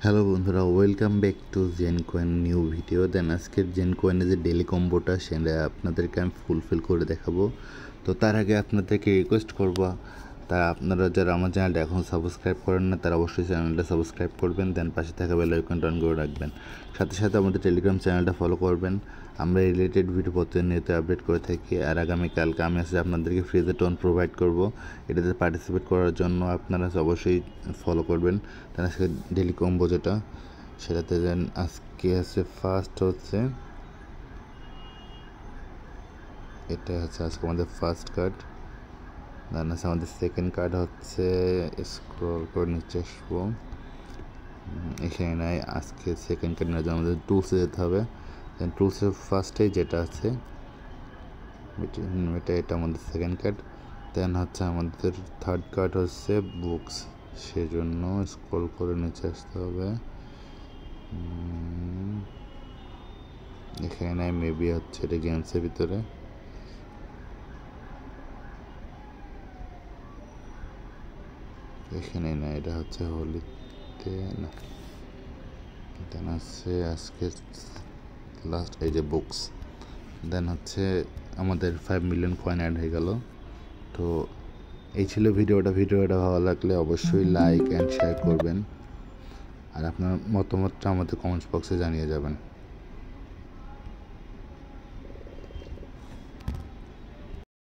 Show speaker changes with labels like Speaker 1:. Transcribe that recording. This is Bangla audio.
Speaker 1: হ্যালো বন্ধুরা, welcome back to Zen Coin new video. Then আজকের জেন কয়েনের যে ডেলি কম্বোটা সেটা আপনাদেরকে আমি ফুলফিল করে দেখাবো। তো তার আগে আপনাদেরকে রিকোয়েস্ট করবো, আপনারা যারা আমার চ্যানেলটা এখন সাবস্ক্রাইব করেন না তারা অবশ্যই চ্যানেলটা সাবস্ক্রাইব করবেন। দেন পাশে থাকা বেল আইকনটা অন করে রাখবেন। সাথে সাথে আমাদের টেলিগ্রাম চ্যানেলটা ফলো করবেন। আমরা রিলেটেড ভিডিও প্রতিনিয়ত আপডেট করে থাকি। আর আগামীকালকে আমি আপনাদেরকে ফ্রিতে টোন প্রোভাইড করব। এটাতে পার্টিসিপেট করার জন্য আপনারা অবশ্যই ফলো করবেন। দেন আজকে ডেলি কম্বো যেটা সেটাতে দেন আজকে আছে ফার্স্ট হচ্ছে এটা হচ্ছে আজকে আমাদের ফার্স্ট কার্ড। দেন আছে আমাদের সেকেন্ড কার্ড হচ্ছে স্ক্রল করে নিচে আসবো, এখানে নাই। আজকে সেকেন্ড কার্ড নেওয়ার জন্য আমাদের টুলসে যেতে হবে। দেন টুলসের ফার্স্টে যেটা আছে এটা আমাদের সেকেন্ড কার্ড। দেন হচ্ছে আমাদের থার্ড কার্ড হচ্ছে বুকস, সেজন্য স্ক্রল করে নিচে আসতে হবে। এখানে নাই, মেবি হচ্ছে এটা গেমসের ভিতরে। এখানে না, এটা হচ্ছে হোলিতে না। দেন আছে আজকে লাস্ট এই যে বুকস। দেন হচ্ছে আমাদের 5 মিলিয়ন কয়েন অ্যাড হয়ে গেল। তো এই ছিল ভিডিওটা ভালো লাগলে অবশ্যই লাইক অ্যান্ড শেয়ার করবেন। আর আপনার মতামতটা আমাদের কমেন্টস বক্সে জানিয়ে যাবেন।